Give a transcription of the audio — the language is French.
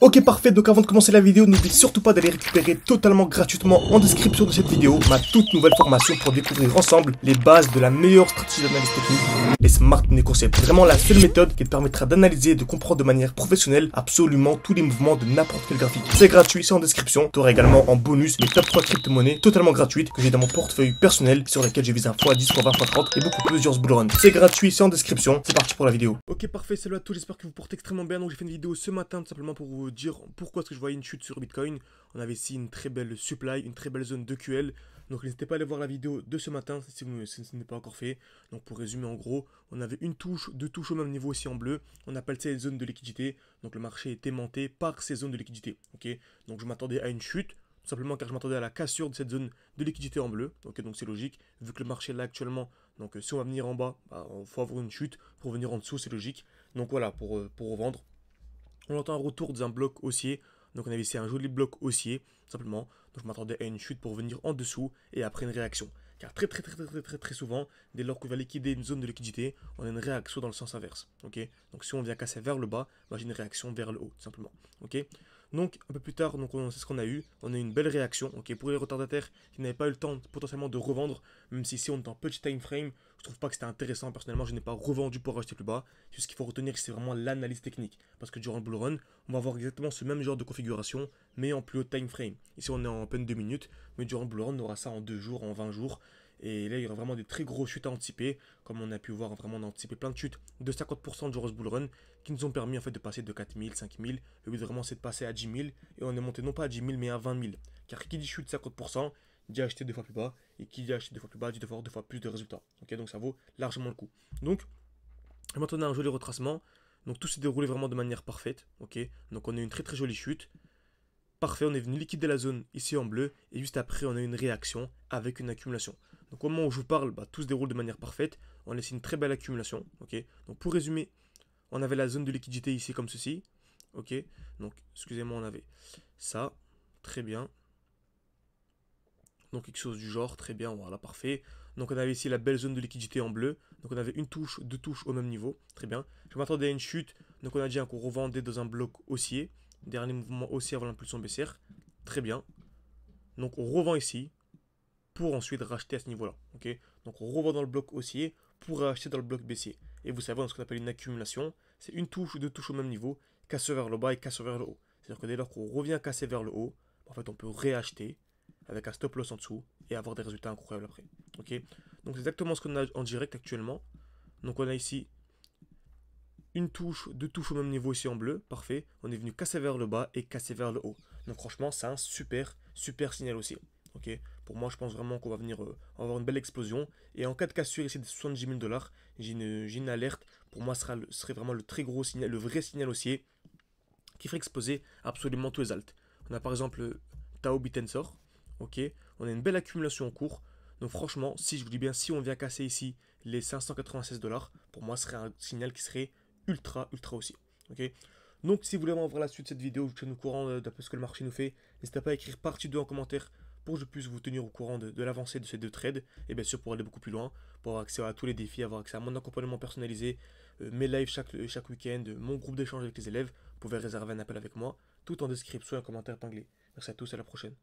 Ok parfait, donc avant de commencer la vidéo, n'oublie surtout pas d'aller récupérer totalement gratuitement en description de cette vidéo ma toute nouvelle formation pour découvrir ensemble les bases de la meilleure stratégie d'analyse technique, les Smart Money Concepts. Vraiment la seule méthode qui te permettra d'analyser et de comprendre de manière professionnelle absolument tous les mouvements de n'importe quel graphique. C'est gratuit, c'est en description. Tu auras également en bonus mes top 3 crypto-monnaies totalement gratuites que j'ai dans mon portefeuille personnel sur lesquelles je vise un x10, x20, x30 et beaucoup plusieurs bull run. C'est gratuit, c'est en description. C'est parti pour la vidéo. Ok parfait, salut à tous, j'espère que vous portez extrêmement bien. Donc j'ai fait une vidéo ce matin tout simplement pour vous dire pourquoi est-ce que je voyais une chute sur Bitcoin. On avait ici une très belle supply, une très belle zone de QL. Donc n'hésitez pas à aller voir la vidéo de ce matin si ce n'est pas encore fait. Donc pour résumer en gros, on avait une touche, deux touches au même niveau ici en bleu. On appelle ça les zones de liquidité. Donc le marché est aimanté par ces zones de liquidité. Ok, donc je m'attendais à une chute. Tout simplement car je m'attendais à la cassure de cette zone de liquidité en bleu. Ok, donc c'est logique. Vu que le marché est là actuellement, donc si on va venir en bas, il faut avoir une chute. Pour venir en dessous, c'est logique. Donc voilà, pour revendre. On entend un retour d'un bloc haussier. Donc on avait ici un joli bloc haussier, simplement. Donc je m'attendais à une chute pour venir en dessous et après une réaction. Car très souvent, dès lors qu'on va liquider une zone de liquidité, on a une réaction dans le sens inverse. Ok, donc si on vient casser vers le bas, j'ai une réaction vers le haut, tout simplement. Ok, donc un peu plus tard, c'est ce qu'on a eu. On a eu une belle réaction. Ok, pour les retardataires qui n'avaient pas eu le temps potentiellement de revendre, même si ici on est en petit time frame, je trouve pas que c'était intéressant. Personnellement, je n'ai pas revendu pour acheter plus bas. Tout ce qu'il faut retenir, c'est vraiment l'analyse technique. Parce que durant le bull run, on va avoir exactement ce même genre de configuration, mais en plus haut time frame. Ici, on est en peine 2 minutes, mais durant le bull run, on aura ça en 2 jours, en 20 jours. Et là, il y aura vraiment des très grosses chutes à anticiper. Comme on a pu voir, vraiment, on a anticipé plein de chutes de 50% durant ce bull run qui nous ont permis en fait de passer de 4000, 5000. Le but vraiment, c'est de passer à 10 000. Et on est monté non pas à 10 000, mais à 20 000. Car qui dit chute 50%, dit acheter 2 fois plus bas. Et qui dit acheter 2 fois plus bas, dit avoir 2 fois plus de résultats. Ok, donc ça vaut largement le coup. Donc, maintenant, on a un joli retracement. Donc tout s'est déroulé vraiment de manière parfaite. Ok, donc on a eu une très jolie chute. Parfait, on est venu liquider la zone ici en bleu. Et juste après, on a eu une réaction avec une accumulation. Donc au moment où je vous parle, tout se déroule de manière parfaite. On a laissé une très belle accumulation. Ok, donc pour résumer, on avait la zone de liquidité ici comme ceci. Ok, donc excusez-moi, on avait ça. Très bien. Donc quelque chose du genre, très bien, voilà, parfait. Donc on avait ici la belle zone de liquidité en bleu. Donc on avait une touche, deux touches au même niveau, très bien. Je m'attendais à une chute, donc on a dit qu'on revendait dans un bloc haussier. Dernier mouvement haussier avant l'impulsion baissière, très bien. Donc on revend ici pour ensuite racheter à ce niveau-là, ok. Donc on revend dans le bloc haussier pour racheter dans le bloc baissier. Et vous savez, dans ce qu'on appelle une accumulation, c'est une touche ou deux touches au même niveau, casse vers le bas et casse vers le haut. C'est-à-dire que dès lors qu'on revient casser vers le haut, en fait on peut réacheter avec un stop loss en dessous et avoir des résultats incroyables après. Ok, donc c'est exactement ce qu'on a en direct actuellement. Donc on a ici une touche, deux touches au même niveau ici en bleu, parfait. On est venu casser vers le bas et casser vers le haut. Donc franchement, c'est un super signal aussi. Ok, pour moi, je pense vraiment qu'on va venir avoir une belle explosion. Et en cas de cassure ici de 70 000 $, j'ai une alerte. Pour moi, ce serait vraiment le très gros signal, le vrai signal haussier qui ferait exploser absolument tous les alts. On a par exemple Tao Bitensor. Ok, on a une belle accumulation en cours. Donc franchement, si je vous dis bien, si on vient casser ici les 596 $, pour moi, ce serait un signal qui serait ultra haussier. Ok, donc si vous voulez vraiment voir la suite de cette vidéo, je tiens au courant d'un peu ce que le marché nous fait. N'hésitez pas à écrire partie 2 en commentaire pour que je puisse vous tenir au courant de l'avancée de ces deux trades. Et bien sûr pour aller beaucoup plus loin, pour avoir accès à tous les défis, avoir accès à mon accompagnement personnalisé, mes lives chaque week-end, mon groupe d'échange avec les élèves. Vous pouvez réserver un appel avec moi, tout en description et en commentaire épinglé. Merci à tous, à la prochaine.